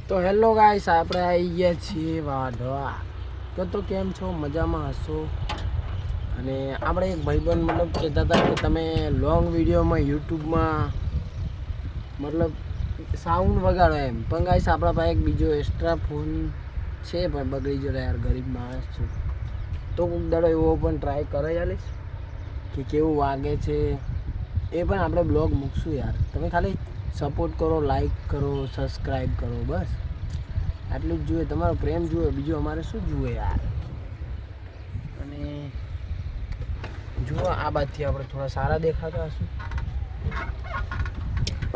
તો hello guys, આપણે આવી ગયા છીએ વાઢવા. તો કેમ છો? મજામાં હશો? અને આપણે એક ભાઈબંધ મતલબ કહેતા હતા કે તમે લોંગ વિડીયોમાં યુટ્યુબમાં મતલબ સાઉન્ડ વગાડો એમ. પણ ગાઈસ આપણા પાસે એક બીજો એક્સ્ટ્રા ફોન છે પણ બગડી ગયો યાર, ગરીબ માણસ છું. તો કોઈક દાડો એવો પણ ટ્રાય કરે ચાલીશ કે કેવું વાગે છે. એ પણ આપણે બ્લોગ મૂકશું યાર. તમે ખાલી સપોર્ટ કરો, લાઈક કરો, સબસ્ક્રાઈબ કરો, બસ આટલું જ જોઈએ. તમારો પ્રેમ જોઈએ, બીજું અમારે શું જોઈએ યાર. અને જુઓ આ બાજુથી આપણે થોડા સારા દેખાતા હશું.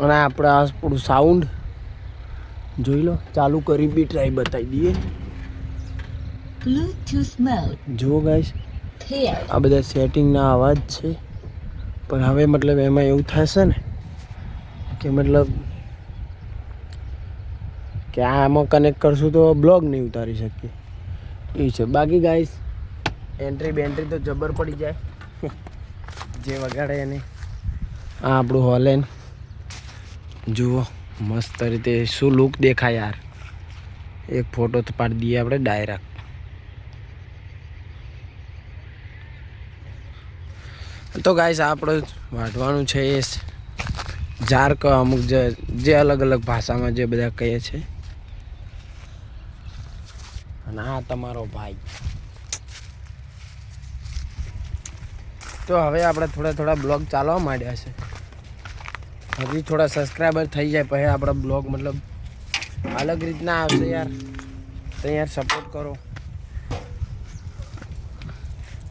અને આપણે આ પૂરું સાઉન્ડ જોઈ લો, ચાલુ કરી બી ટ્રાય બતાવી દઈએ. જુઓ ગાઈસ, આ બધા સેટિંગના અવાજ છે. પણ હવે મતલબ એમાં એવું થશે ને કે મતલબ કે આમાં કનેક્ટ કરશું તો બ્લોગ નહીં ઉતારી શકીએ એ છે. બાકી ગાઈસ એન્ટ્રી બેન્ટ્રી તો જબર પડી જાય જે વગાડે એને. આ આપણું હોલેન જુઓ મસ્ત રીતે શું લુક દેખાય યાર. એક ફોટો તો પાડી દઈએ આપણે ડાયરેક્ટ. તો ગાઈસ આપણે વાંચવાનું છે એ ઝારક, અમુક જે અલગ અલગ ભાષામાં જે બધા કહે છે. અને આ તમારો ભાઈ. તો હવે આપણે થોડા બ્લોગ ચાલવા માંડ્યા છે. હજી થોડા સબસ્ક્રાઈબર થઈ જાય પછી આપણા બ્લોગ મતલબ અલગ રીતના આવશે યાર. તો યાર સપોર્ટ કરો.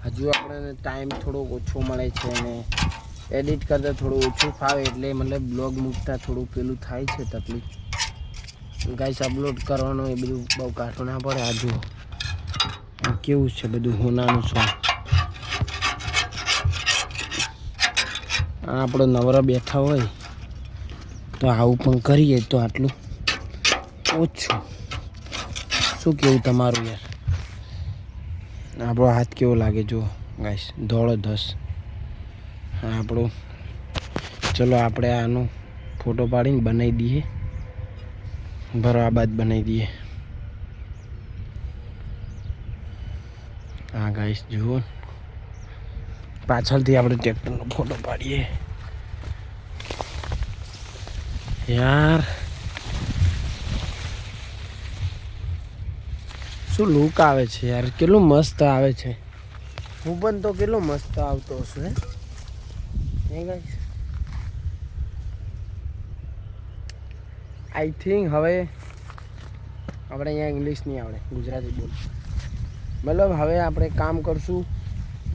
હજુ આપણને ટાઈમ થોડો ઓછો મળે છે અને એડિટ કરતાં થોડું ઓછું ફાવે એટલે મતલબ બ્લોગ મૂકતા થોડું પેલું થાય છે તકલીફ. ગાઈસ અપલોડ કરવાનું એ બધું બહુ કાઠું ના પડે. આ જુઓ કેવું છે બધું હોનાનું સોંગ. આપણો નવરા બેઠા હોય તો આવું પણ કરીએ તો આટલું ઓછું. શું કેવું તમારું યાર? આપણો હાથ કેવો લાગે જુઓ ગાઈસ, ધોળો ધસ. આપણું ચલો આપણે આનો ફોટો પાડીને બનાવી દઈએ. બરાબર બનાવી દઈએ. હા ગાઈસ જુઓ, પાછળથી આપણે ટ્રેક્ટરનો ફોટો પાડીએ યાર. શું લુક આવે છે યાર, કેટલું મસ્ત આવે છે. હું પણ તો કેટલો મસ્ત આવતો હશું હે ગાઈસ. આઈ થિંક હવે આપણે અહીંયા ઇંગ્લિશ નહીં આવડે, ગુજરાતી બોલ. મતલબ હવે આપણે કામ કરશું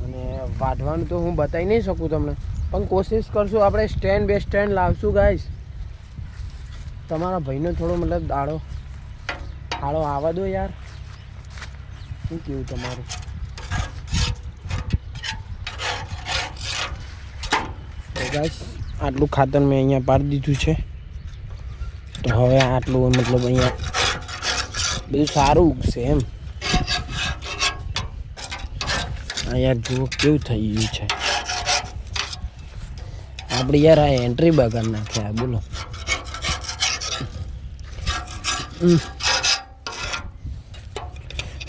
અને વાઢવાનું તો હું બતાવી નહીં શકું તમને, પણ કોશિશ કરશું. આપણે સ્ટેન્ડ બે સ્ટેન્ડ લાવશું ગાઈસ. તમારા ભાઈનો થોડો મતલબ દાડો આવવા દો યાર. શું કેવું તમારું? તો ગાઈસ આટલું ખાતર મેં અહીંયા પાડી દીધું છે. તો હવે આટલું મતલબ અહીંયા બધું સારું ઉગશે એમ. આ યાર જુઓ કેવું થઈ ગયું છે. આપણે યાર આ એન્ટ્રી બગાડ નાખ્યા બોલો.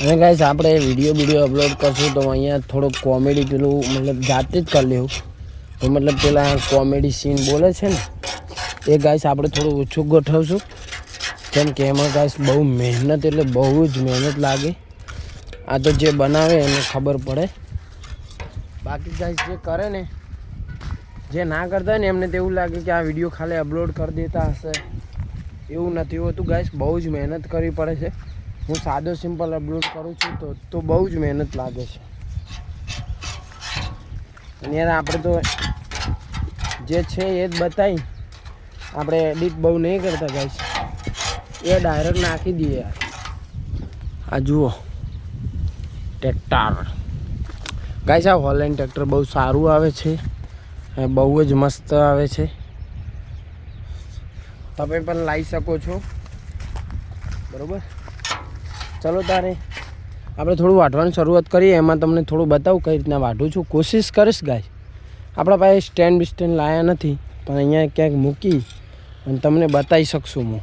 અને ગાઈસ આપણે વિડીયો અપલોડ કરશું તો અહીંયા થોડોક કોમેડી પેલું મતલબ જાતે જ કરી લેવું. તો મતલબ પેલા કોમેડી સીન બોલે છે ને એ ગાઈસ આપણે થોડું ઓછું ગોઠવશું. કેમ કે એમાં ગાઈસ બહુ મહેનત, એટલે બહુ જ મહેનત લાગે. આ તો જે બનાવે એને ખબર પડે. બાકી ગાઈસ જે કરે ને, જે ના કરતા હોય ને એમને તો એવું લાગે કે આ વિડીયો ખાલી અપલોડ કરી દેતા હશે. એવું નથી હોતું ગાઈસ, બહુ જ મહેનત કરવી પડે છે. હું સાદો સિમ્પલ અપલોડ કરું છું તો બહુ જ મહેનત લાગે છે. અને યાર આપણે તો જે છે એ જ બતાવી, આપણે એડિટ બહુ નહીં કરતા ગાઈસ, એ ડાયરેક્ટ નાખી દઈએ યાર. આ જુઓ ટ્રેક્ટર ગાઈસ, આ હોલેન્ડ ટ્રેક્ટર બહુ સારું આવે છે, બહુ જ મસ્ત આવે છે. તમે પણ લાવી શકો છો બરાબર. ચલો તારે આપણે થોડું વાઢવાની શરૂઆત કરીએ. એમાં તમને થોડું બતાવું કઈ રીતના વાઢું છું. કોશિશ કરીશ ગાઈસ. આપણા પાસે સ્ટેન્ડ લાયા નથી, પણ અહીંયા ક્યાંક મૂકી અને તમને બતાવી શકશું હું.